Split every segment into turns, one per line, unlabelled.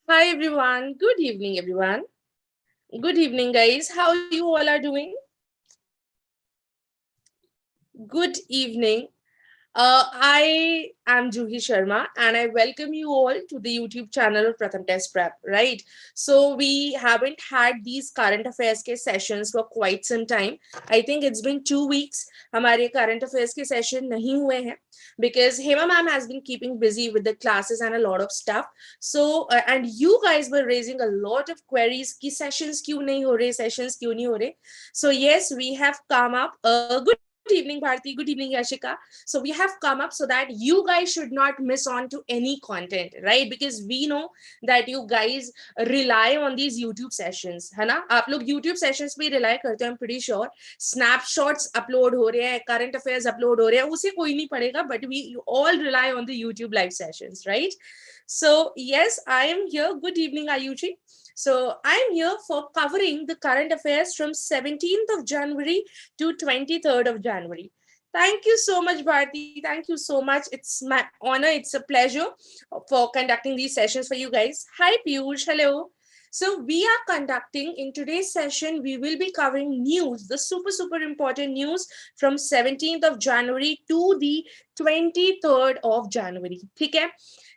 Hi everyone. Good evening, everyone. Good evening, guys. How you all are doing? Good evening. I am Juhi Sharma and I welcome you all to the YouTube channel of Pratham Test Prep, right? So we haven't had these current affairs ke sessions for quite some time. I think it's been 2 weeks. हमारे current affairs के session नहीं हुए हैं because Hema ma'am has been keeping busy with the classes and a lot of stuff. So and you guys were raising a lot of queries कि sessions क्यों नहीं हो रहे, sessions क्यों नहीं हो रहे. So yes, we have come up. Good evening, Bharti. Good evening, Yashika. So we have come up so that you guys should not miss on to any content, right? Because we know that you guys rely on these YouTube sessions, है ना? आप लोग YouTube sessions पे rely करते हैं, I'm pretty sure. Snapshots upload हो रहे हैं, current affairs upload हो रहे हैं, उसे कोई नहीं पढ़ेगा, but we all rely on the YouTube live sessions, right? So yes, I am here. Good evening, Ayuji. So I'm here for covering the current affairs from 17th of January to 23rd of January. Thank you so much, Bharti. Thank you so much. It's my honor. It's a pleasure for conducting these sessions for you guys. Hi, Piyush. Hello. So we are conducting in today's session, we will be covering news, the super important news from 17th of January to the 23rd of January. ठीक है?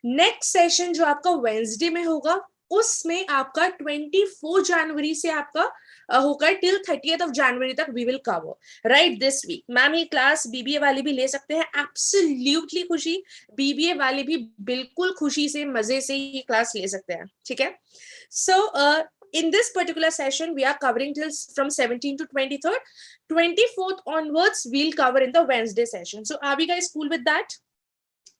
Next session जो आपका Wednesday में होगा, उसमें आपका 24 जनवरी से आपका होगा टिल 30th ऑफ जनवरी तक we will cover right this week. Ma'am ये क्लास बीबीए वाले भी ले सकते हैं, एब्सोल्युटली खुशी. बीबीए वाले भी बिल्कुल खुशी से मजे से ये क्लास ले सकते हैं, ठीक है. सो in this particular session we are covering till from 17 to 23rd. 24th onwards we'll cover in the Wednesday session. So are you guys cool with that?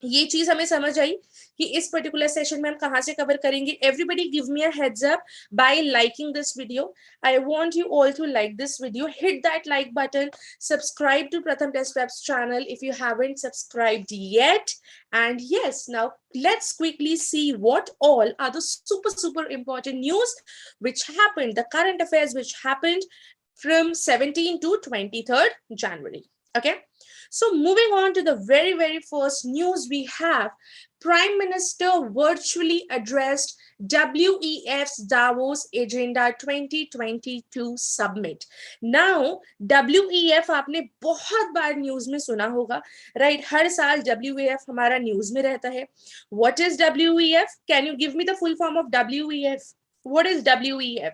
ये चीज हमें समझ आई कि इस पर्टिकुलर सेशन में हम कहां से कवर करेंगे. Everybody give me a heads up by liking this video. I want you all to like this video, hit that like button, subscribe to Pratham test prep channel if you haven't subscribed yet. And yes, now let's quickly see what all are the super important news which happened, the current affairs which happened from 17 to 23rd January. Okay. So moving on to the very first news, we have Prime Minister virtually addressed WEF's Davos Agenda 2022 Summit. Now, WEF आपने बहुत बार news में सुना होगा, right? हर साल WEF हमारा news में रहता है. What is WEF? Can you give me the full form of WEF? What is WEF?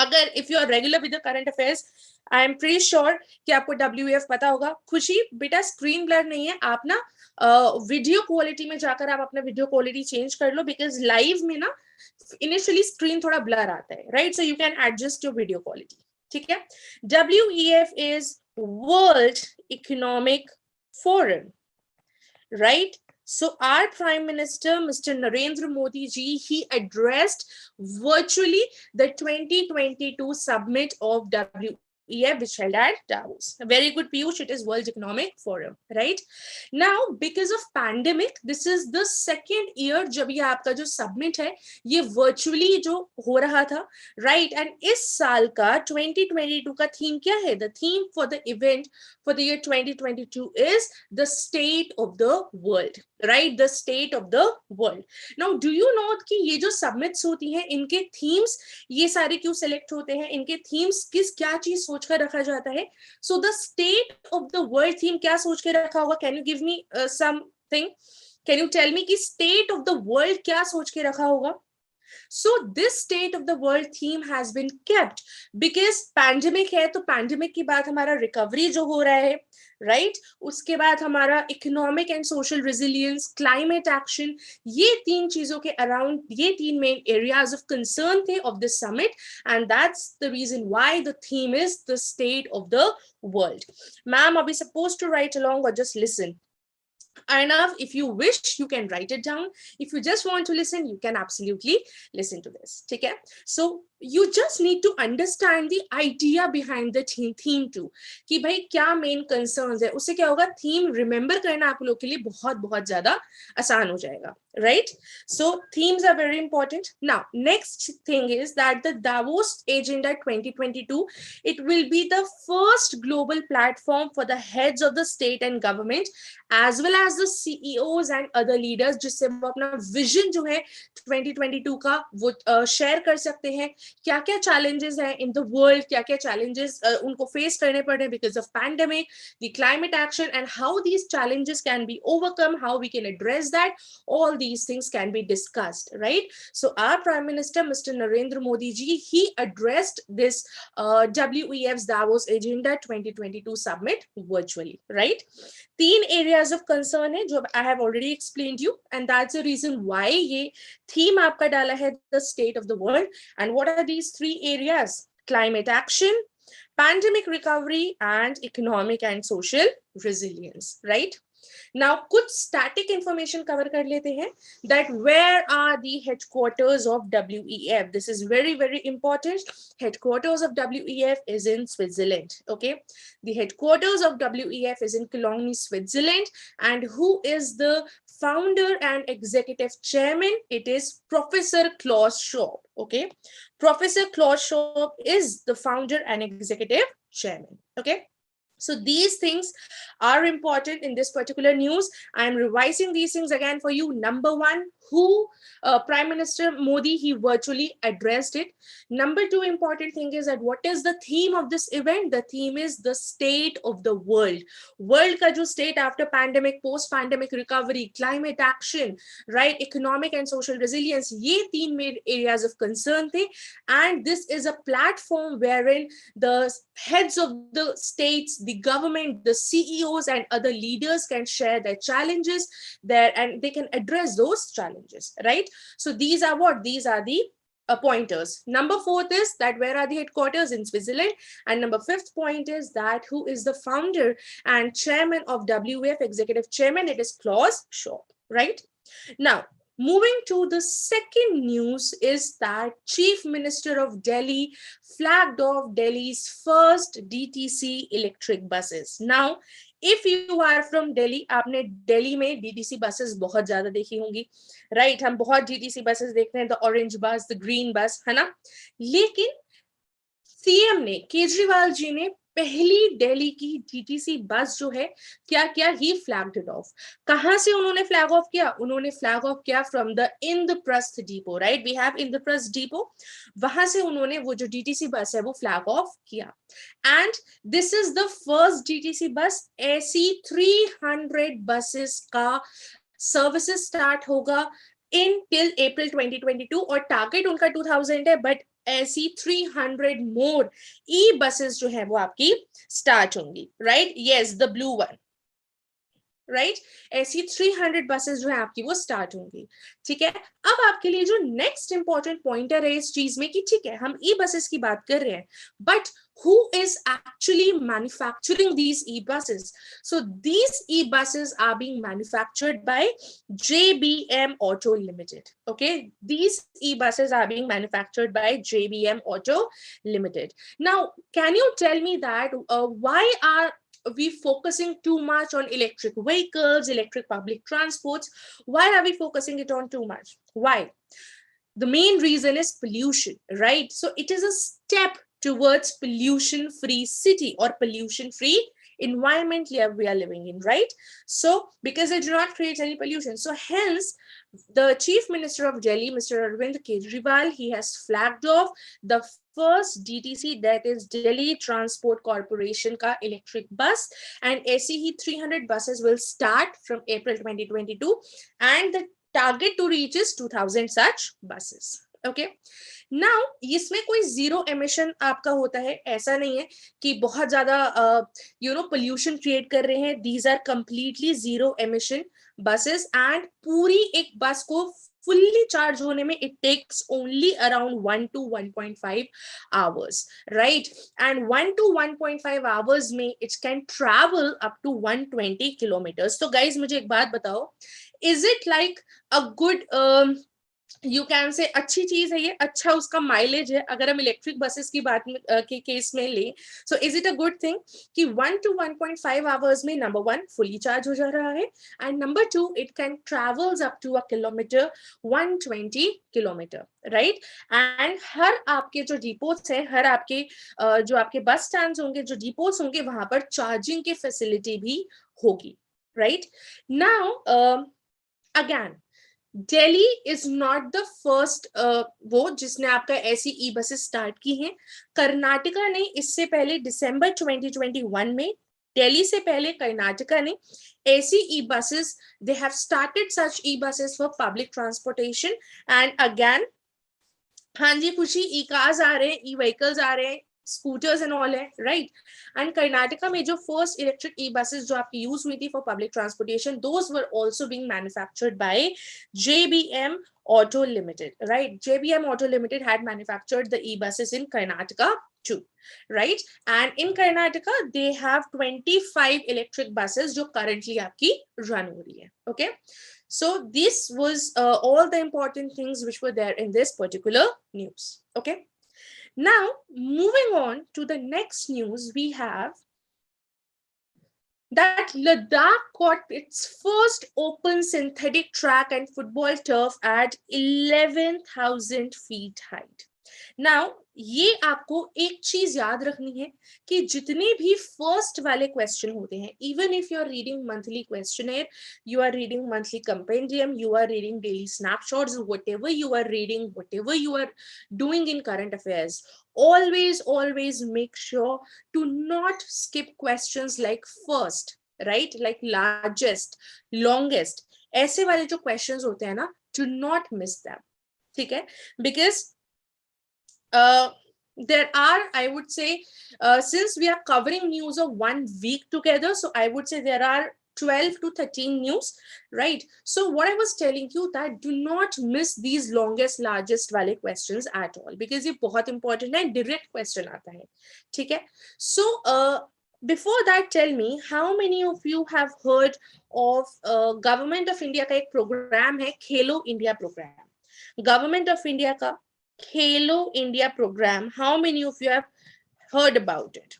अगर if you are regular with the current affairs, I am pretty sure कि आपको WEF पता होगा. खुशी बेटा स्क्रीन ब्लर नहीं है, आप ना वीडियो क्वालिटी में जाकर आप अपना वीडियो क्वालिटी चेंज कर लो, बिकॉज लाइव में ना इनिशियली स्क्रीन थोड़ा ब्लर आता है, right? So you can adjust your video quality, ठीक है. WEF is world economic forum, right? So our Prime Minister, Mr. Narendra Modi ji, he addressed virtually the 2022 summit of WEF, which held at Davos. Very good, Piyush. It is World Economic Forum, right? Now, because of pandemic, this is the second year जब ये आपका जो summit है, ये virtually जो हो रहा था, right? And इस साल का 2022 का theme क्या है? The theme for the event for the year 2022 is the state of the world, right? The state of the world. Now, do you know कि ये जो summits होती हैं, इनके themes ये सारे क्यों select होते हैं? इनके themes किस क्या चीज सोचकर रखा जाता है? So the state of the world theme क्या सोच के रखा होगा? Can you give me something? Can you tell me कि state of the world क्या सोच के रखा होगा? So this state of the world theme has been kept because pandemic है, तो pandemic के बाद हमारा recovery जो हो रहा है, right? उसके बाद हमारा economic and social resilience, climate action, ये तीन चीजों के around, ये तीन main areas of concern थे of this summit, and that's the reason why the theme is the state of the world. Ma'am, are we supposed to write along or just listen? Enough, if you wish you can write it down. If you just want to listen, you can absolutely listen to this, ठीक है? So you just need to understand the idea behind the theme too, कि भाई क्या main concerns है, उससे क्या होगा, theme remember करना आप लोग के लिए बहुत बहुत ज्यादा आसान हो जाएगा, right? So themes are very important. Now, next thing is that the Davos Agenda 2022, it will be the first global platform for the heads of the state and government as well as the CEOs and other leaders, जिससे वो अपना vision जो है 2022 का वो share कर सकते हैं, क्या क्या challenges हैं in the world, क्या क्या challenges उनको face करने पड़ रहे हैं because of pandemic, the climate action, and how these challenges can be overcome, how we can address that. All these things can be discussed, right? So our Prime Minister, Mr. Narendra Modi ji, he addressed this WEF's Davos Agenda 2022 summit virtually, right? 3 areas of concern है जो I have already explained you, and that's the reason why ये theme आपका डाला है the state of the world. And what are these 3 areas? Climate action, pandemic recovery, and economic and social resilience, right? Now, कुछ static information cover कर लेते हैं, that where are the headquarters of WEF? This is very, very important. Headquarters of WEF is in Switzerland, okay? The headquarters of WEF is in Cologne, Switzerland. And who is the founder and executive chairman? It is Professor Klaus Schwab, okay? Professor Klaus Schwab is the founder and executive chairman, okay? So these things are important in this particular news. I'm revising these things again for you. Number 1, who Prime Minister Modi, he virtually addressed it. Number 2 important thing is that what is the theme of this event? The theme is the state of the world. World ka jo state after pandemic, post-pandemic recovery, climate action, right? Economic and social resilience. Ye 3 main areas of concern the. And this is a platform wherein the heads of the states, the government, the CEOs and other leaders can share their challenges there and they can address those challenges, right? So these are what? These are the pointers. Number 4 is that where are the headquarters? In Switzerland. And number 5th point is that who is the founder and chairman of WEF, executive chairman? It is Klaus Schwab, right? Now, moving to the second news is that Chief Minister of Delhi flagged off Delhi's first DTC electric buses. Now, if you are from Delhi, आपने Delhi में DTC buses बहुत ज़्यादा देखी होंगी, right? हम बहुत DTC buses देखते हैं, the orange bus, the green bus, है ना? लेकिन CM ने, केजरीवाल जी ने पहली दिल्ली की DTC बस जो है क्या क्या ही फ्लैग्ड इट ऑफ. कहां से उन्होंने फ्लैग ऑफ किया? उन्होंने फ्लैग ऑफ किया from the Indraprastha depot, right? We have Indraprastha depot. वहां से उन्होंने वो जो DTC बस है वो फ्लैग ऑफ किया. And this is the first DTC bus. ऐसी 300 बसेस का सर्विसेज स्टार्ट होगा इन टिल अप्रैल 2022 और टारगेट उनका 2000 है, बट ऐसी 300 मोर ई बसेस जो है वो आपकी स्टार्ट होंगी, right? Yes, the blue one, right? ऐसी 300 बसेस जो है आपकी वो स्टार्ट होंगी. ठीक है, अब आपके लिए जो नेक्स्ट इंपॉर्टेंट पॉइंटर है इस चीज में कि ठीक है हम ई बसेस की बात कर रहे हैं, but who is actually manufacturing these e-buses? So these e-buses are being manufactured by JBM Auto Limited. Okay, these e-buses are being manufactured by JBM Auto Limited. Now, can you tell me that why are we focusing too much on electric vehicles, electric public transports? Why are we focusing it on too much? Why? The main reason is pollution, right? So it is a step towards pollution-free city or pollution-free environment we are living in, right? So because they do not create any pollution, so hence the Chief Minister of Delhi, Mr. Arvind Kejriwal, he has flagged off the first DTC, that is Delhi Transport Corporation ka electric bus, and ऐसी ही 300 buses will start from April 2022 and the target to reach is 2000 such buses. Okay, now इसमें कोई zero emission आपका होता है ऐसा नहीं है कि बहुत ज्यादा पोल्यूशन क्रिएट कर रहे हैं. These are completely zero emission buses and पूरी एक बस को fully charged होने में it takes only around 1 to 1.5 hours, right? And 1 to 1.5 hours में it can travel up to 120 kilometers. So guys, मुझे एक बात बताओ, is it like a good you can से अच्छी चीज है ये, अच्छा उसका माइलेज है। अगर हम इलेक्ट्रिक बसेस की बात के केस में लें, so is it a good thing कि 1 to 1.5 आवर्स में नंबर वन फुली चार्ज हो जा रहा है, and number two it can travels up to a kilometre, 120 kilometre, right. And हर आपके जो डिपोट्स है, हर आपके जो आपके बस स्टैंड होंगे, जो डिपोट्स होंगे, वहां पर चार्जिंग की फैसिलिटी भी होगी, right. Now again Delhi is not the first वो जिसने आपका ऐसी ई बसेस स्टार्ट की हैं। कर्नाटका ने इससे पहले दिसंबर 2021 में, दिल्ली से पहले कर्नाटका ने ऐसी e buses, they have started such e buses for public transportation. And again, हाँ जी खुशी, ई कार्स आ रहे हैं, ई व्हीकल्स आ रहे हैं, स्कूटर्स एंड ऑल है, राइट। एंड कर्नाटका में जो फर्स्ट इलेक्ट्रिक ई बसेस जो आपकी यूज हुई थी for public transportation, those were also being manufactured by JBM Auto Limited, right? JBM Auto Limited had manufactured the e-buses in Karnataka too, right? And in Karnataka they have 25 electric buses जो currently आपकी run हो रही है, okay? So this was all the important things which were there in this particular news, okay? Now, moving on to the next news, we have that Ladakh got its first open synthetic track and football turf at 11,000 feet height. Now, ये आपको एक चीज याद रखनी है कि जितने भी फर्स्ट वाले क्वेश्चन होते हैं, even if you are reading monthly questioner, you are reading monthly compendium, you are reading daily snapshots, whatever you are reading, whatever you are doing in current affairs, always make sure to not skip questions like first, right, like largest, longest, ऐसे वाले जो questions होते हैं ना, do not miss them, ठीक है? Because there are, I would say, since we are covering news of 1 week together, so I would say there are 12 to 13 news, right? So what I was telling you, that do not miss these longest, largest वाले questions at all, because ये बहुत important है, direct question आता है, ठीक है? So before that, tell me, how many of you have heard of Government of India का एक program है, खेलो India program. Government of India का Khelo India program. How many of you have heard about it?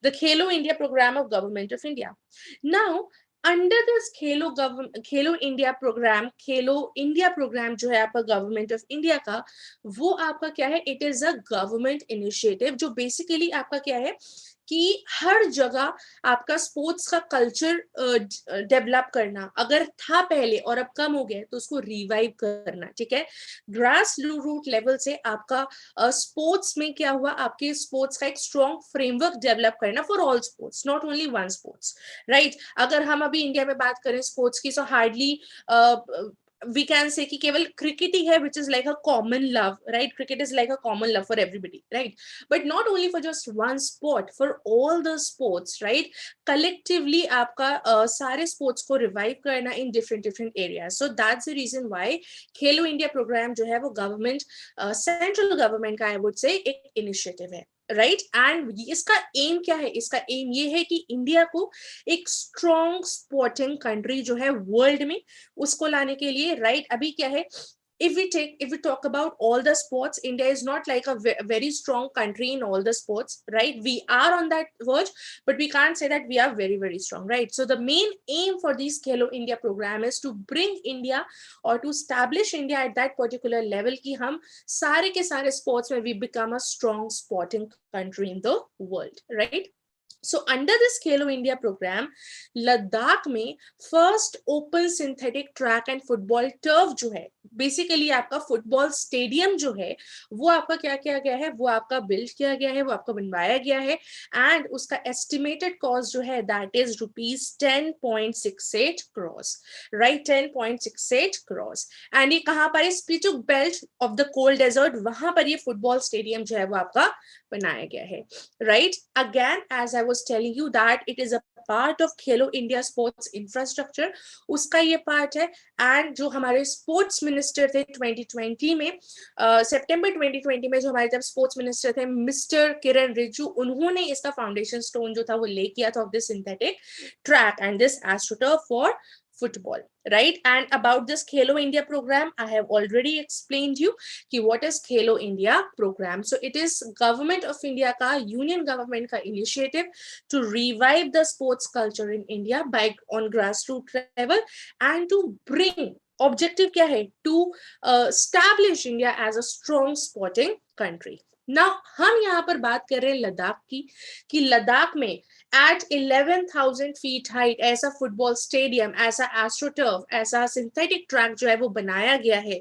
The Khelo India program of Government of India. Now, under this Khelo India program, Khelo India program जो है आपका Government of India का, वो आपका क्या है? It is a government initiative जो basically आपका क्या है कि हर जगह आपका स्पोर्ट्स का कल्चर डेवलप करना, अगर था पहले और अब कम हो गया तो उसको रिवाइव करना, ठीक है? ग्रास रूट लेवल से आपका स्पोर्ट्स में क्या हुआ, आपके स्पोर्ट्स का एक स्ट्रॉन्ग फ्रेमवर्क डेवलप करना for all sports, not only one sports, right. अगर हम अभी इंडिया में बात करें स्पोर्ट्स की, सो हार्डली we can say कि केवल cricket ही है which is like a common love, right? Cricket is like a common love for everybody, right? But not only for just one sport, for all the sports, right? Collectively आपका सारे sports को revive करना in different areas. So that's the reason why Khelo India program जो है वो government, central government का I would say एक initiative है, राइट। एंड इसका एम क्या है? इसका एम ये है कि इंडिया को एक स्ट्रॉन्ग स्पोर्टिंग कंट्री जो है वर्ल्ड में, उसको लाने के लिए, राइट। अभी क्या है, if we talk about all the sports, India is not like a very strong country in all the sports, right? We are on that verge, but we can't say that we are very strong, right? So the main aim for this Khelo India program is to bring India or to establish India at that particular level कि हम सारे के सारे sports में we become a strong sporting country in the world, right? So under this Khelo India program, Ladakh में first open synthetic track and football turf जो है, basically आपका फुटबॉल स्टेडियम जो है वो आपका क्या किया गया है, वो आपका बिल्ड किया गया है, वो आपका बनवाया गया है, एंड उसका एस्टिमेटेड कॉस्ट जो है that is ₹10.68 crores, right, 10.68 crores। And ये कहाँ पर है? Spituk belt of the cold desert, वहां पर ये फुटबॉल स्टेडियम जो है वो आपका बनाया गया है, right. Again as I was telling you that it is a part of Khelo India sports infrastructure, उसका ये पार्ट है। एंड जो हमारे स्पोर्ट्स मिनिस्टर थे 2020 में, सितंबर 2020 में जो हमारे जब स्पोर्ट्स मिनिस्टर थे मिस्टर किरण रिजिजू, उन्होंने इसका फाउंडेशन स्टोन जो था वो ले किया था of this synthetic track and this astroturf for football, right? And about this Khelo India program, I have already explained you कि what is Khelo India program. So it is government of India का, union government का initiative to revive the sports culture in India by on grassroots level and to bring objective क्या है, to establish India as a strong sporting country. Now हम यहाँ पर बात कर रहे हैं लद्दाख की, कि लद्दाख में at 11,000 feet height ऐसा फुटबॉल स्टेडियम, ऐसा एस्ट्रोटर्फ, ऐसा सिंथेटिक ट्रैक जो है वो बनाया गया है,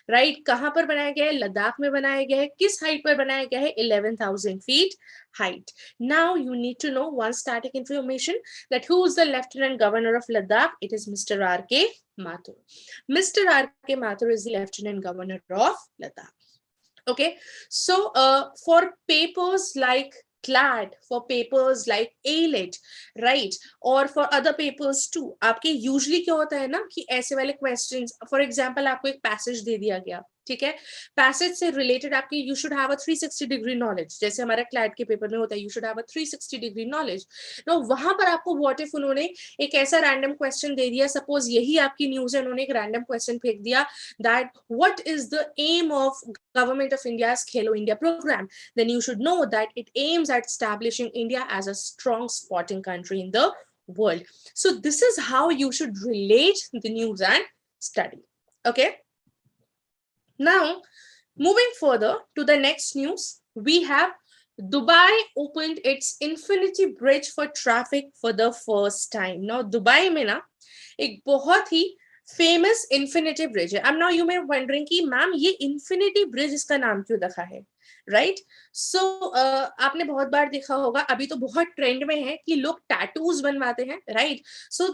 राइट? कहां पर बनाया गया है? लद्दाख में बनाया गया है. किस हाइट पर बनाया गया है? 11,000 feet height. Now you need to know one static information, that who is the Lieutenant Governor of Ladakh? It is Mr. R.K. Mathur. Mr. R.K. Mathur is the Lieutenant Governor of Ladakh. Okay, so for papers like CLAT, for papers like AILET, right, or for other papers too, आपके usually क्या होता है ना कि ऐसे वाले questions, for example आपको एक passage दे दिया गया, ठीक है, पैसेज से रिलेटेड आपकी you should have a 360 degree knowledge, जैसे हमारा क्लैट के पेपर में होता है, you should have a 360 degree knowledge. तो वहां पर आपको व्हाट इफ उन्होंने एक ऐसा रैंडम क्वेश्चन दे दिया, सपोज यही आपकी न्यूज है, उन्होंने एक रैंडम क्वेश्चन फेंक दिया that what is the aim of government of India's Khelo India programme, then you should know that it aims at establishing India as a strong sporting country in the world. So this is how you should relate the news and study. Okay. Now, moving further to the next news, we have Dubai opened its Infinity Bridge for traffic for the first time. Now, Dubai में ना एक बहुत ही famous Infinity Bridge है. अब now you may wondering कि ma'am ये Infinity Bridge इसका नाम क्यों रखा है, right? So आपने बहुत बार देखा होगा, अभी तो बहुत ट्रेंड में है कि लोग टैटूज बनवाते हैं, right? So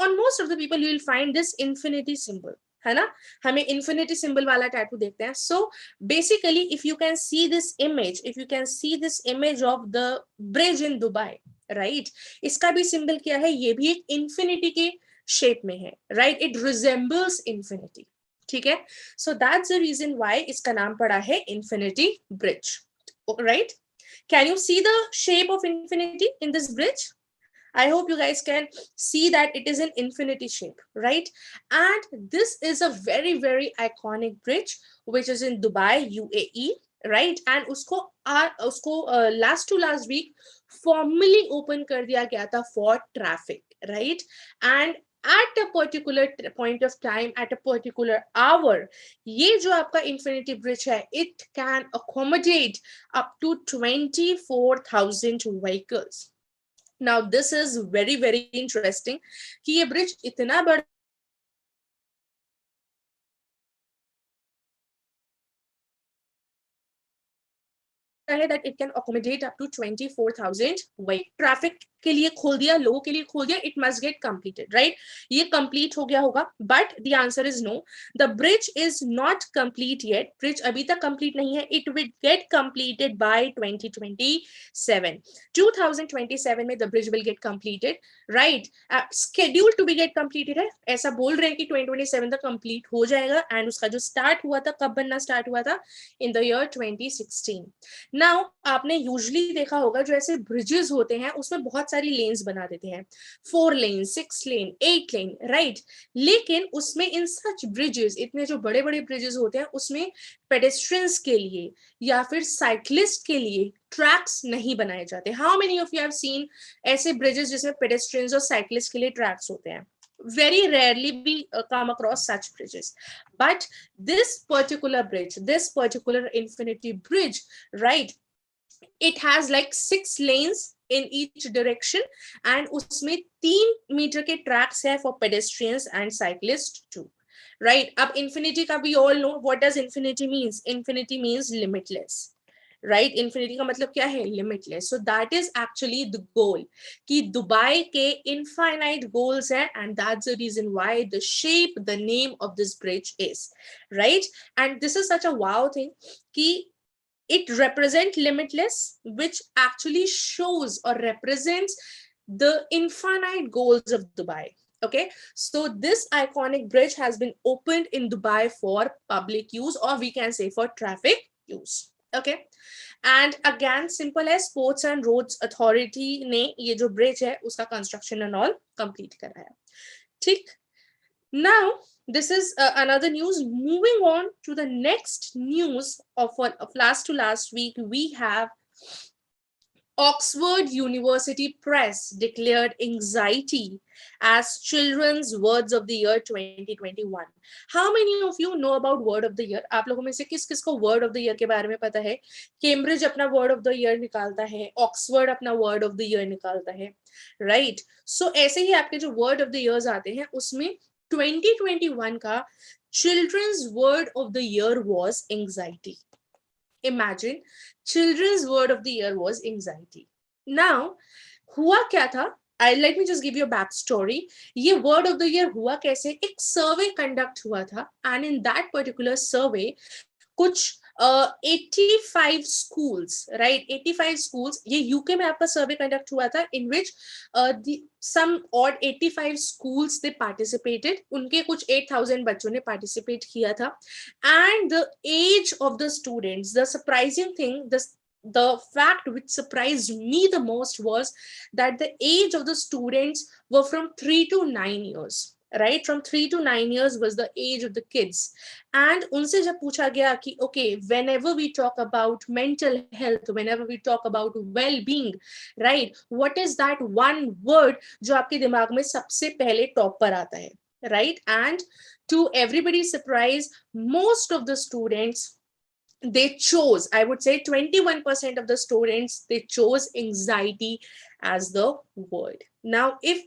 on most of the people you will find this infinity symbol, है ना? हमें infinity symbol वाला टैटू देखते हैं. So basically if you can see this image, if you can see this image of the bridge in Dubai, right? इसका भी symbol क्या है? ये भी एक infinity के shape में है, right? It resembles infinity. ठीक है? So that's the reason why इसका नाम पड़ा है Infinity Bridge, right? Can you see the shape of infinity in this bridge? I hope you guys can see that it is an infinity shape, right? And this is a very, very iconic bridge which is in Dubai, UAE, right? And उसको last to last week formally open कर दिया गया था for traffic, right? And at a particular point of time, at a particular hour, ये जो आपका Infinity Bridge है, it can accommodate up to 24,000 vehicles. Now this is very, very interesting कि ये bridge इतना बड़ा है that it can accommodate up to 24,000 vehicles. Traffic के लिए खोल दिया, लोगों के लिए खोल दिया, it must get completed, right? ये complete हो गया होगा, but the answer is no. The bridge is not complete yet. Bridge अभी तक complete नहीं है. It will get completed by 2027. 2027 में the bridge will get completed, right? Scheduled to be get completed है. ऐसा बोल रहे हैं कि 2027 तक complete हो जाएगा, and उसका जो start हुआ था, कब बनना start हुआ था? In the year 2016. Now आपने usually देखा होगा जो ऐसे bridges होते हैं उसमें बहुत सारी lanes बना देते हैं, 4 lanes, 6 lane, 8 lane, right? लेकिन उसमें in such bridges, इतने जो बड़े बड़े bridges होते हैं उसमें pedestrians के लिए या फिर cyclists के लिए tracks नहीं बनाए जाते. How many of you have seen ऐसे bridges जिसमें pedestrians और cyclists के लिए tracks होते हैं? Very rarely we come across such bridges, but this particular bridge, this particular Infinity Bridge, right, it has like 6 lanes in each direction and उसमें 3 meter के tracks है for pedestrians and cyclists too, right? अब infinity का we all know what does infinity means. Infinity means limitless, right? Infinity का मतलब क्या है? Limitless. So that is actually the goal कि दुबई के infinite goals है, and that's the reason why the shape, the name of this bridge is, right? And this is such a wow thing कि it represents limitless, which actually shows or represents the infinite goals of Dubai. Okay, so this iconic bridge has been opened in Dubai for public use, or we can say for traffic use. Okay, and again simple as Ports and Roads Authority ने ये जो bridge है उसका construction and all complete कराया. ठीक. Now, this is another news. Moving on to the next news of last to last week, we have Oxford University Press declared anxiety as Children's Words of the Year 2021. How many of you know about Word of the Year? आप लोगों में से किस किस को Word of the Year के बारे में पता है? Cambridge अपना Word of the Year निकालता है, Oxford अपना Word of the Year निकालता है, right? So ऐसे ही आपके जो Word of the Years आते हैं, उसमें 2021 का Children's Word of the Year was anxiety. Imagine, children's word of the year was anxiety. Now, हुआ क्या था? Let me just give you a backstory. ये word of the year हुआ कैसे? एक survey conduct हुआ था, and in that particular survey, कुछ 85 schools, right? 85 schools. ये UK में आपका survey conduct हुआ था, in which some odd 85 schools they participated. उनके कुछ 8,000 बच्चों ने participate किया था. And the age of the students, the surprising thing, the fact which surprised me the most was that the age of the students were from 3 to 9 years. Right, from 3 to 9 years was the age of the kids. And उनसे जब पूछा गया कि okay, whenever we talk about mental health, whenever we talk about well-being, right, what is that one word जो आपके दिमाग में सबसे पहले टॉप पर आता है, right? And to everybody's surprise, most of the students, they chose, I would say 21% of the students, they chose anxiety as the word. Now, if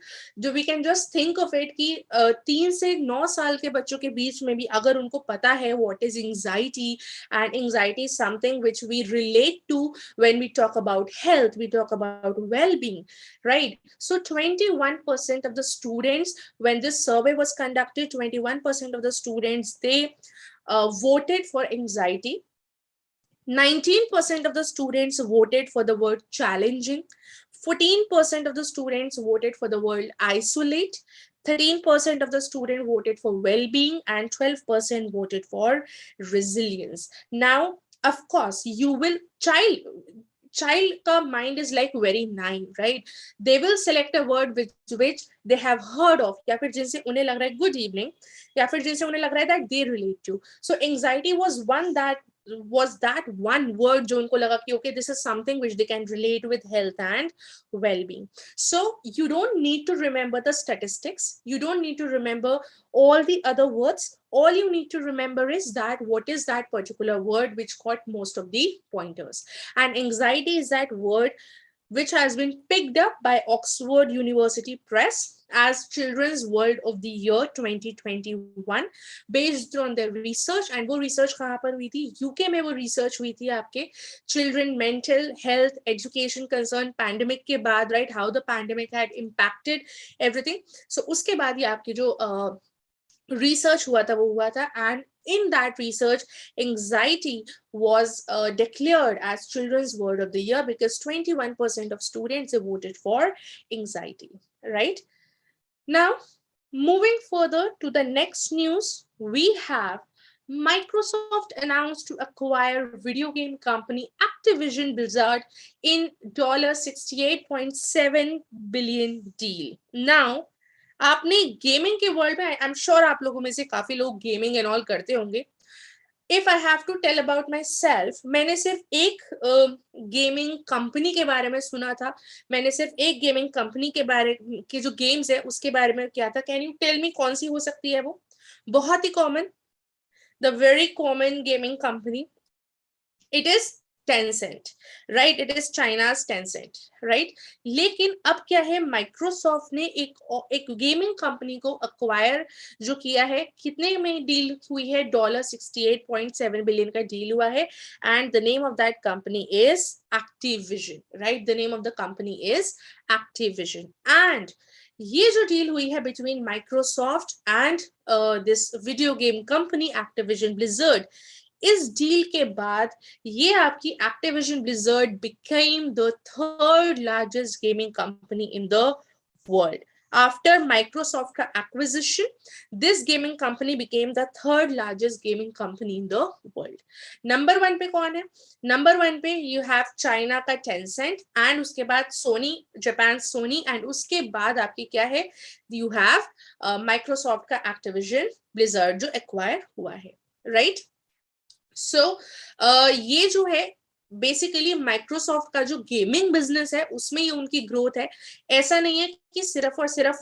we can just think of it कि 3 से 9 साल के बच्चों के बीच में भी अगर उनको पता है what is anxiety, and anxiety is something which we relate to when we talk about health, we talk about well-being, right? So 21% of the students, when this survey was conducted, 21% of the students, they voted for anxiety. 19% of the students voted for the word challenging. 14% of the students voted for the word isolate. 13% of the students voted for well-being, and 12% voted for resilience. Now, of course, you will child ka mind is like very naive, right? They will select a word which they have heard of, या फिर जिनसे उन्हें लग रहा है good evening, या फिर जिनसे उन्हें लग रहा है that they relate to. So anxiety was that one word जो उनको लगा कि okay, this is something which they can relate with health and well-being. So you don't need to remember the statistics, you don't need to remember all the other words. All you need to remember is that what is that particular word which got most of the pointers. And anxiety is that word which has been picked up by Oxford University Press as Children's Word of the Year 2021 based on their research. And वो research कहाँ पर हुई थी? UK में वो research हुई थी आपके children mental health education concern pandemic के बाद, right? How the pandemic had impacted everything. So उसके बाद ये आपकी जो research हुआ था, and in that research, anxiety was declared as Children's Word of the Year because 21% of students voted for anxiety, right? Now, moving further to the next news, we have Microsoft announced to acquire video game company Activision Blizzard in $68.7 billion deal. Now, आपने gaming के world में, I am sure आप लोगों में से काफी लोग gaming and all करते होंगे. If I have to tell about myself, मैंने सिर्फ एक गेमिंग कंपनी के बारे में सुना था. मैंने सिर्फ एक गेमिंग कंपनी के बारे की जो गेम्स है उसके बारे में किया था. कैन यू टेल मी कौन सी हो सकती है वो? बहुत ही common, the very common gaming company, it is Tencent, right? It is China's Tencent, right? लेकिन अब क्या है, माइक्रोसॉफ्ट ने एक गेमिंग कंपनी को अक्वायर जो किया है, कितने में डील हुई है? $68.7 बिलियन का डील हुआ है. And the name of that company is Activision, right? The name of the company is Activision. And ये जो डील हुई है between Microsoft and this video game company Activision Blizzard, इस डील के बाद ये आपकी Activision Blizzard became the third largest gaming company in the world. After Microsoft का acquisition, this gaming company became the third largest gaming company in the world. Number 1 पे कौन है? Number 1 पे you have China का Tencent, and उसके बाद Sony, Japan Sony, and उसके बाद आपकी क्या है? You have Microsoft का Activision Blizzard जो acquire हुआ है, right? So ये जो है बेसिकली माइक्रोसॉफ्ट का जो गेमिंग बिजनेस है उसमें ही उनकी ग्रोथ है. ऐसा नहीं है कि सिर्फ और सिर्फ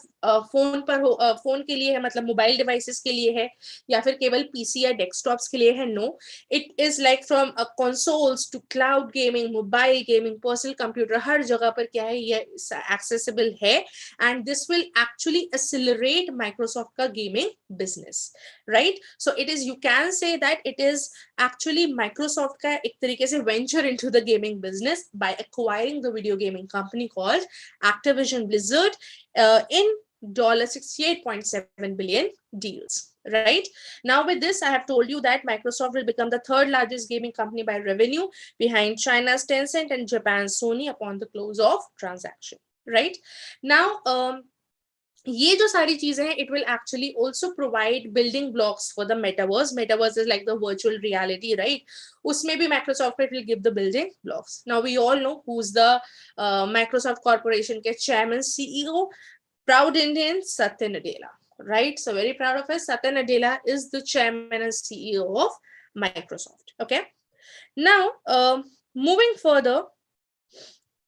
फोन पर हो, फोन के लिए है, मतलब मोबाइल डिवाइसेस के लिए है या फिर केवल पीसी या डेस्कटॉप्स के लिए है. No, it is like from consoles to cloud gaming, mobile gaming, personal computer, हर जगह पर क्या है ये एक्सेसिबल है. And this will actually accelerate Microsoft का gaming business, right? So it is, you can say that it is actually Microsoft का एक तरीके से venture into the gaming business by acquiring the video gaming company called Activision Blizzard in $68.7 billion deals, right? Now with this, I have told you that Microsoft will become the third largest gaming company by revenue behind China's Tencent and Japan's Sony upon the close of transaction, right? Now, ये जो सारी चीजें हैं, it will actually also provide building blocks for the metaverse. Metaverse is like the virtual reality, right? उसमें भी Microsoft will give the building blocks. Now we all know who's the Microsoft Corporation के chairman, CEO, proud Indian Satya Nadella, right? So very proud of us. Satya Nadella is the chairman and CEO of Microsoft. Okay. Now moving further,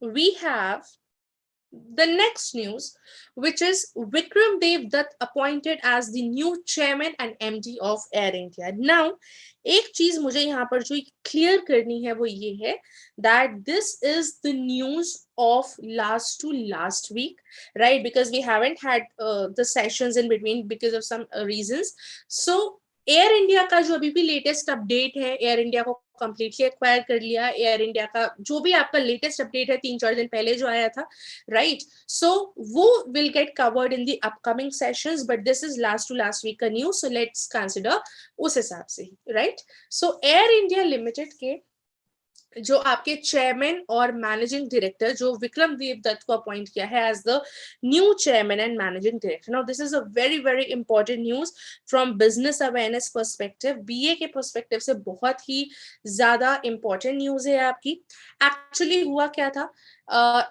we have the next news, which is Vikram Dev Dutt appointed as the new chairman and MD of Air India. Now, एक चीज मुझे यहाँ पर जो clear करनी है वो ये है that this is the news of last to last week, right? Because we haven't had the sessions in between because of some reasons. So air India का जो अभी भी लेटेस्ट अपडेट है, एयर इंडिया को कंप्लीटली एक्वायर कर लिया. Air India का जो भी आपका लेटेस्ट अपडेट है 3-4 दिन पहले जो आया था, राइट? सो वो will get covered in the upcoming sessions, but this is last to last week का न्यूज, सो लेट्स कंसीडर उस हिसाब से ही, right? So Air India limited के जो आपके चेयरमैन और मैनेजिंग डायरेक्टर जो विक्रम देव दत्त को अपॉइंट किया है as the new chairman and managing director. Now this is a very very important news from business awareness perspective. BA के पर्सपेक्टिव से बहुत ही ज्यादा इंपॉर्टेंट न्यूज है आपकी. एक्चुअली हुआ क्या था,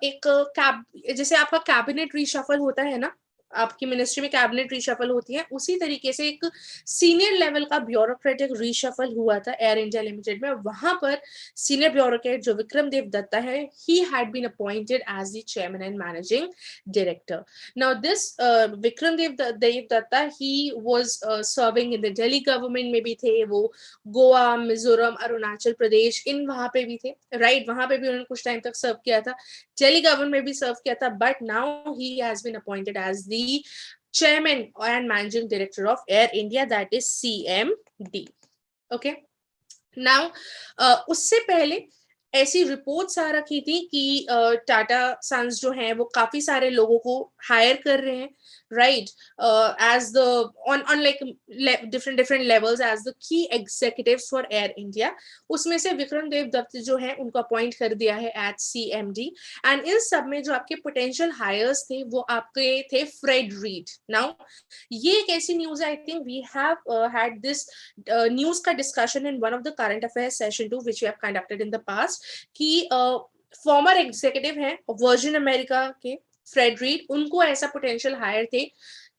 एक जैसे आपका कैबिनेट रीशफल होता है ना, आपकी मिनिस्ट्री में कैबिनेट रीशफल होती है, उसी तरीके से एक सीनियर लेवल का ब्यूरोक्रेटिक रीशफल हुआ था एयर इंडिया लिमिटेड में. वहां पर सीनियर ब्यूरोक्रेट जो विक्रम देव दत्ता है, he had been appointed as the chairman and managing director. Now this Vikram Dev Dutta, he was serving in the Delhi government में भी थे, वो गोवा, मिजोरम, अरुणाचल प्रदेश, इन वहां पे भी थे, राइट? वहां पे भी उन्होंने कुछ टाइम तक सर्व किया था, दिल्ली गवर्नमेंट में भी सर्व किया था, but now he has been appointed as the chairman and managing director of Air India, that is CMD. Okay. Now उससे पहले ऐसी रिपोर्ट्स आ रखी थी कि टाटा सन्स जो हैं वो काफी सारे लोगों को हायर कर रहे हैं, right? As the on like different levels as the key executives for Air India. उसमें से विक्रम देव दत्त जो है उनको अपॉइंट कर दिया है एट सीएमडी. एंड इन सब में जो आपके पोटेंशियल हायर्स थे वो आपके थे फ्रेड रीड. नाउ ये एक ऐसी न्यूज है, I think we have had this news का discussion in one of the current affair session 2 which we have conducted in the past, कि फॉर्मर एग्जीक्यूटिव हैं वर्जिन अमेरिका के फ्रेड रीड, उनको ऐसा पोटेंशियल हायर थे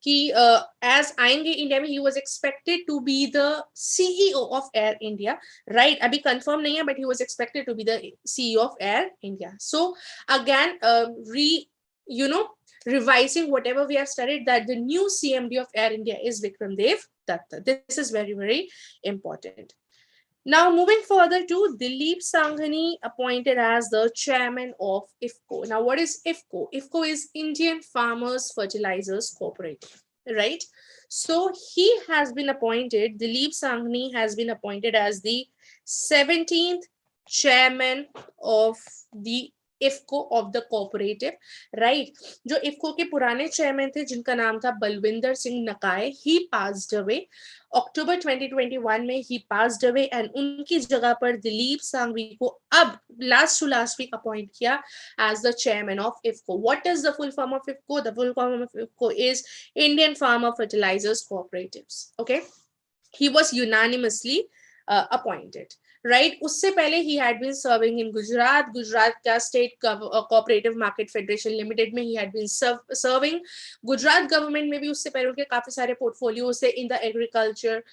कि as आएंगे India में, he was expected to be the CEO of Air India, right? अभी कंफर्म नहीं है, but he was expected to be the CEO of Air India. So again revising whatever we have studied, that the new CMD of Air India is Vikram Dev Datta. This is very very important. Now moving further to Dilip Sanghani appointed as the chairman of IFCO. Now what is IFCO? IFCO is Indian Farmers Fertilizers Cooperative, right? So he has been appointed, Dilip Sanghani has been appointed as the 17th chairman of the IFCO of the cooperative, right? जो IFCO के पुराने chairman थे जिनका नाम था Balwinder Singh नकाए, he passed away. October 2021 में he passed away and उनकी जगह पर दिलीप सांघवी को अब last to last week appoint किया as the chairman of IFCO. What is the full form of IFCO? The full form of IFCO is Indian Farmer Fertilizers Cooperatives. Okay, he was unanimously appointed. Right, उससे पहले he had been serving in Gujarat का state cooperative market federation limited में he had been serving. Gujarat government में भी उससे पहले उनके काफी सारे पोर्टफोलियोज थे in the agriculture,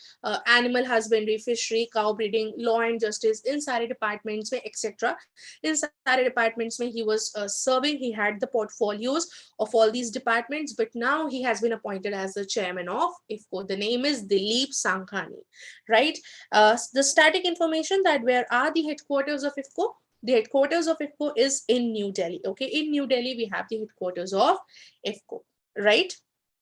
animal husbandry, fishery, cow breeding, law and justice, इन सारे डिपार्टमेंट्स में एक्सेट्रा. इन सारे डिपार्टमेंट्स में he was serving. He had the portfolios of all these departments, but now he has been appointed as the chairman of IFCO. The name is Dileep Sanghani, right? The static information that where are the headquarters of IFCO? The headquarters of IFCO is in New Delhi. Okay, in New Delhi we have the headquarters of IFCO, right?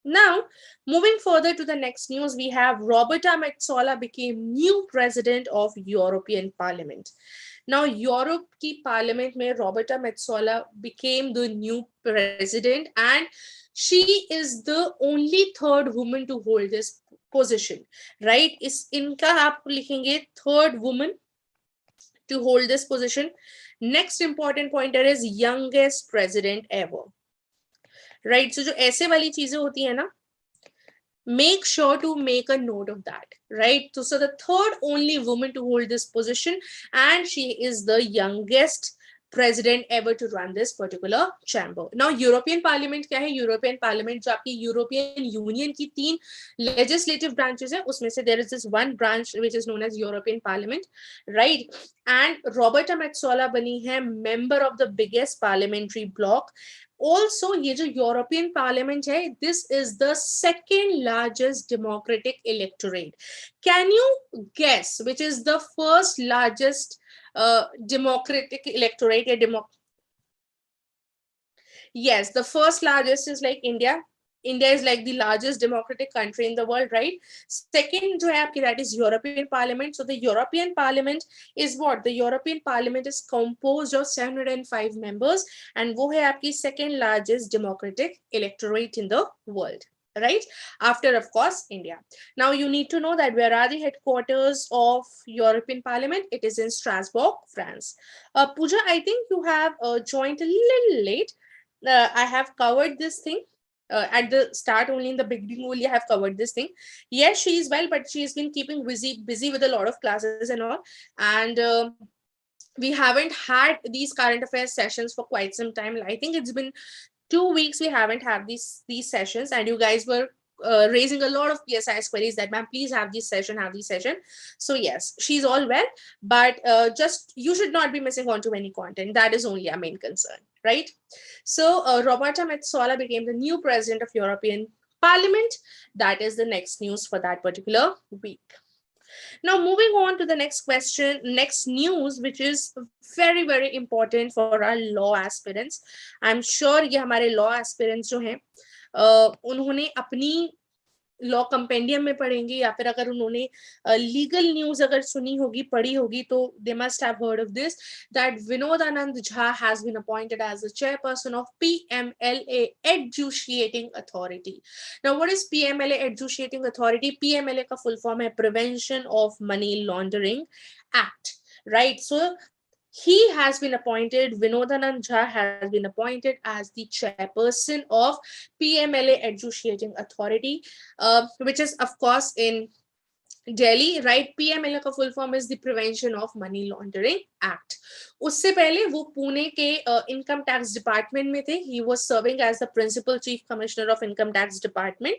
Now, moving further to the next news, we have Roberta Metsola became new president of European Parliament. Now, Europe की parliament में Roberta Metsola became the new president and she is the only third woman to hold this position, right? इस इनका आप लिखेंगे third woman to hold this position. Next important pointer is youngest president ever, right? So जो ऐसे वाली चीजें होती है ना, make sure to make a note of that, right? So the third only woman to hold this position and she is the youngest president ever to run this particular chamber. Now European Parliament क्या है? European Parliament जो आपकी European Union की 3 legislative branches है, उसमें से there is this one branch which is known as European Parliament, right? And Roberta Metsola बनी है member of the biggest parliamentary bloc. Also, ये जो European Parliament है, this is the second largest democratic electorate. Can you guess which is the first largest democratic electorate? Yes, the first largest is like India. India is like the largest democratic country in the world, right? Second जो है आपकी, that is European Parliament. So the European Parliament is what? The European Parliament is composed of 705 members and वो है आपकी second largest democratic electorate in the world, right? After, of course, India. Now you need to know that where are the headquarters of European Parliament? It is in Strasbourg, France. Pooja, I think you have joined a little late. I have covered this thing. At the start, only in the beginning only I have covered this thing. Yes, she is well, but she has been keeping busy with a lot of classes and all. And we haven't had these current affairs sessions for quite some time. I think it's been 2 weeks we haven't had these sessions, and you guys were raising a lot of PSIS queries that, ma'am, please have this session, So yes, she's all well, but just you should not be missing on to any content. That is only our main concern, right? So Roberta Metsola became the new president of European Parliament. That is the next news for that particular week. Now, moving on to the next question, next news, which is very, very important for our law aspirants. I'm sure ये हमारे law aspirants जो हैं, उन्होंने अपनी law compendium में पढ़ेंगे या फिर अगर उन्होंने लीगल न्यूज अगर सुनी होगी, पढ़ी होगी, तो they must have heard of this that Vinod Anand Jha has been appointed as the chairperson of PMLA adjudicating authority. Now what is PMLA adjudicating authority? PMLA का फुल फॉर्म है prevention of money laundering act, right? So he has been appointed, Vinod Anand Jha has been appointed as the chairperson of PMLA Adjudicating Authority, which is of course in Delhi, right? PMLA का full form is the Prevention of Money Laundering Act. उससे पहले वो पुणे के Income Tax Department में थे. He was serving as the Principal Chief Commissioner of Income Tax Department,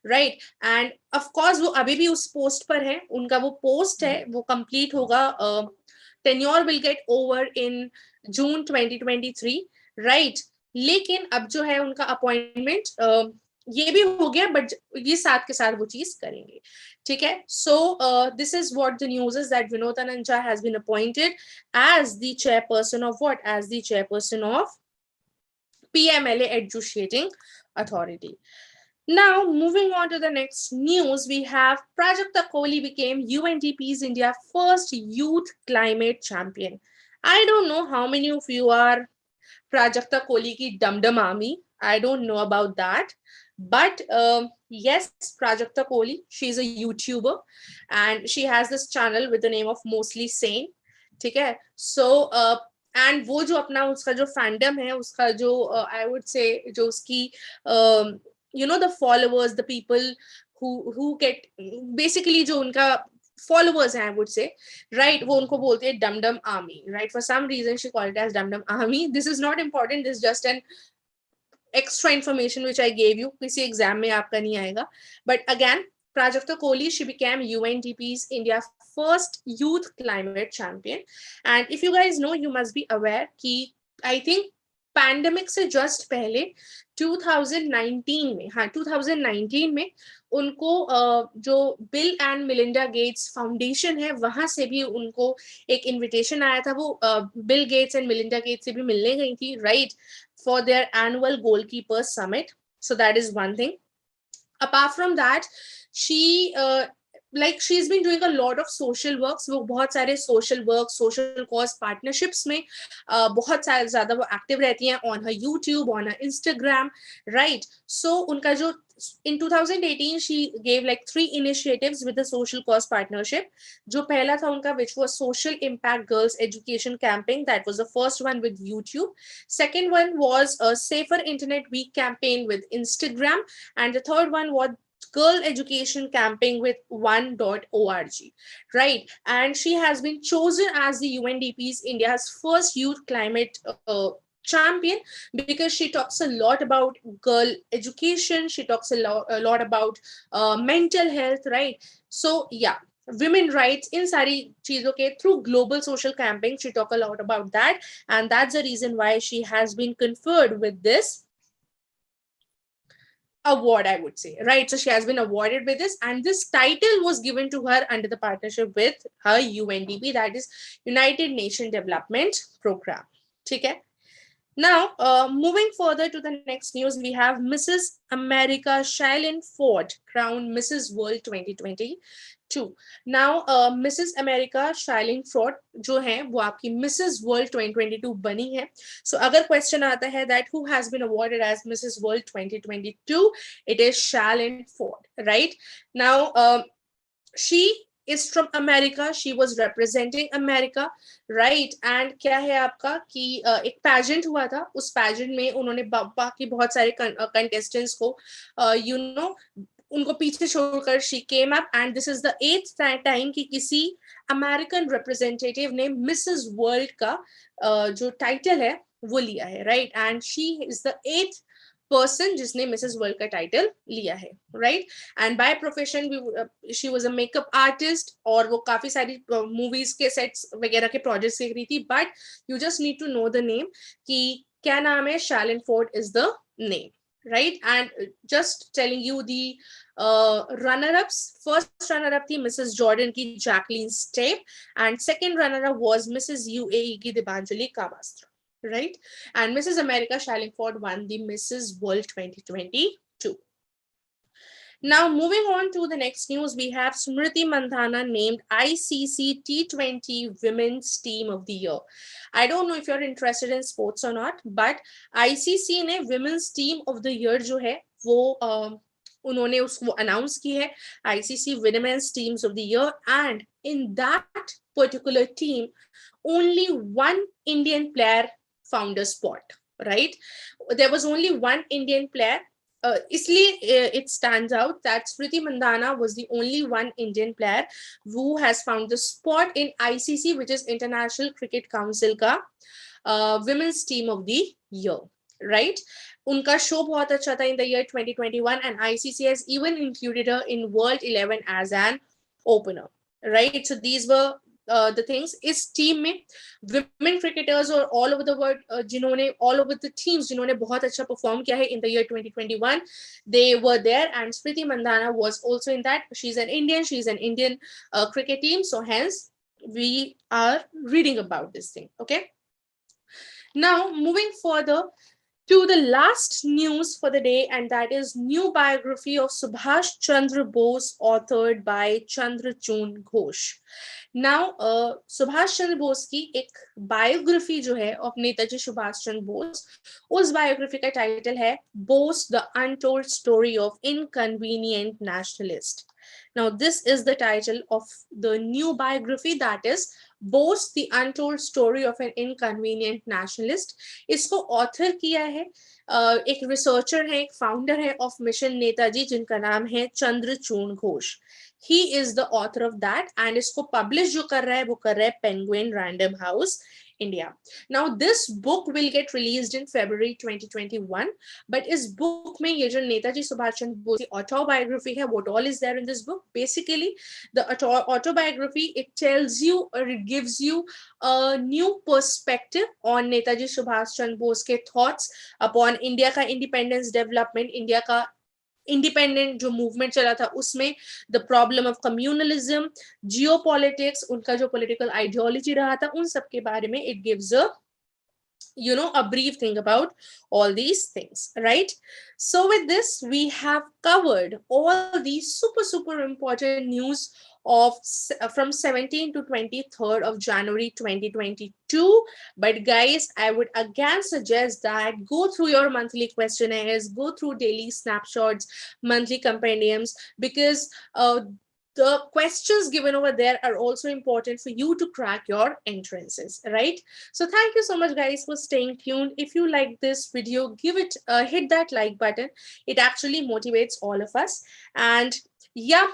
right? And of course वो अभी भी उस पोस्ट पर है. उनका वो पोस्ट है, वो complete होगा, tenure will get over in June 2023, right? लेकिन अब जो है उनका अपॉइंटमेंट ये भी हो गया, बट ये साथ के साथ वो चीज करेंगे, ठीक है? So this is what the news is, that Vinod Anand Jha has been appointed as the chairperson of what? As the chairperson of PMLA Adjudicating Authority. Now, moving on to the next news, we have Prajakta Kohli became UNDP's India first youth climate champion. I don't know how many of you are Prajakta Kohli ki Dum Dum Army. I don't know about that. But yes, Prajakta Kohli, she's a YouTuber and she has this channel with the name of Mostly Sane. ठीक है? So and वो जो अपना उसका जो fandom है, उसका जो I would say जो उसकी you know, the followers, the people who get basically जो उनका followers हैं, I would say, right, वो उनको बोलते हैं Dum Dum Army, right? For some reason she called it as Dum Dum Army. This is not important, this is just an extra information which I gave you. किसी exam में आपका नहीं आएगा. But again, Prajakta Kohli, she became UNDP's India first youth climate champion. And if you guys know, you must be aware कि I think pandemic से just पहले 2019 में, हाँ 2019 में उनको जो bill and Melinda Gates foundation है वहां से भी उनको एक इनविटेशन आया था. वो Bill Gates and Melinda Gates से भी मिलने गई थी, right, for their annual goalkeepers summit. So that is one thing. Apart from that, she like she's been doing a lot of social works. वो बहुत सारे social work, social cause partnerships में बहुत सारे ज़्यादा वो active रहती हैं on her YouTube, on her Instagram, right? So उनका जो in 2018 she gave like 3 initiatives with the social cause partnership. जो पहला था उनका which was social impact girls education campaign. That was the first one with YouTube. Second one was a safer internet week campaign with Instagram, and the third one was girl education campaign with one.org, right? And she has been chosen as the UNDP's India's first youth climate champion because she talks a lot about girl education, she talks a lot about mental health, right? So yeah, women rights in sari cheezon ke through global social campaign, she talk a lot about that, and that's the reason why she has been conferred with this award, I would say, right? So she has been awarded with this, and this title was given to her under the partnership with her UNDP, that is United Nations Development Program. Okay. Now, moving further to the next news, we have Mrs. America Shailene Ford crowned Mrs. World 2022. Now, Mrs. America Shailene Ford जो है वो आपकी Mrs. World 2022 बनी है. So अगर question आता है that who has been awarded as Mrs. World 2022, it is Shailene Ford, right? Now, she is from America. She was representing America, right? And क्या है आपका कि एक pageant हुआ था, उस pageant में उन्होंने बाकी बहुत सारे contestants को you know उनको पीछे छोड़कर she came up, and this is the 8th time कि किसी American representative ने Mrs. World का जो title है वो लिया है, right? And she is the 8th person जिसने Mrs. World का title लिया है, right? And by profession she was a makeup artist, और वो काफी सारी movies के sets वगैरह के projects देख रही थी. But you just need to know the name कि क्या नाम है. Shailene Ford is the name, right? And just telling you the runner-ups. First runner-up थी Mrs. Jordan की Jacqueline Stepp, and second runner-up was Mrs. UAE की Dibanjali Kavastra, right? And Mrs. America Shailene Ford won the Mrs. World 2022. Now, moving on to the next news, we have Smriti Mandana named ICC T20 Women's Team of the Year. I don't know if you're interested in sports or not, but ICC ने Women's Team of the Year जो है वो उन्होंने उसको announce की है, ICC Women's Teams of the Year, and in that particular team, only one Indian player found a spot, right? There was only one Indian player. Isliye it stands out that Smriti Mandana was the only one Indian player who has found the spot in ICC, which is International Cricket Council का Women's Team of the Year, right? उनका show बहुत अच्छा था in the year 2021, and ICC has even included her in World 11 as an opener, right? So these were the things. इस team में women cricketers और all over the world जिन्होंने all over the teams जिन्होंने बहुत अच्छा perform किया है in the year 2021, they were there, and Smriti Mandana was also in that. She's an Indian cricket team, so hence we are reading about this thing. Okay, now moving further to the last news for the day, and that is new biography of Subhash Chandra Bose, authored by Chandrachun Ghosh. Now, Subhash Chandra Bose की एक biography जो है of Netaji Subhash Chandra Bose, उस biography का title है Bose the untold story of inconvenient nationalist. Now, this is the title of the new biography, that is Bose, the Untold Story of an Inconvenient Nationalist. इसको author किया है एक रिसर्चर है, एक फाउंडर है ऑफ मिशन नेताजी, जिनका नाम है Chandrachud Ghosh. He is the author of that, and इसको पब्लिश जो कर रहा है वो कर रहा है Penguin Random House India. Now this book will get released in February 2021, but इस book में ये जो नेताजी सुभाष चंद्र बोस की autobiography है, what all is there in this book? Basically, the autobiography, it tells you or it gives you a new perspective on Netaji Subhash Chandra Bose के thoughts upon India का independence development, India का independent जो मूवमेंट चला था उसमें the problem of communalism, geopolitics, उनका जो political ideology रहा था, उन सब के बारे में it gives a brief thing about all these things, right? So with this, we have covered all these super important news of from 17th to 23rd of January 2022. But guys, I would again suggest that go through your monthly questionnaires, go through daily snapshots, monthly compendiums, because the questions given over there are also important for you to crack your entrances, right? So thank you so much guys for staying tuned. If you like this video, give it hit that like button. It actually motivates all of us. And yeah,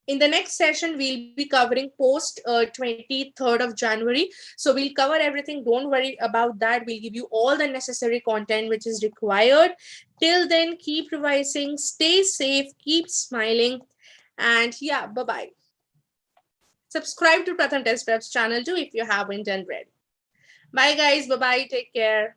in the next session we'll be covering post 23rd of January, so we'll cover everything. Don't worry about that. We'll give you all the necessary content which is required. Till then, keep revising, stay safe, keep smiling. And yeah, bye-bye. Subscribe to Pratham Test Prep's channel too if you haven't already. Bye guys, bye-bye, take care.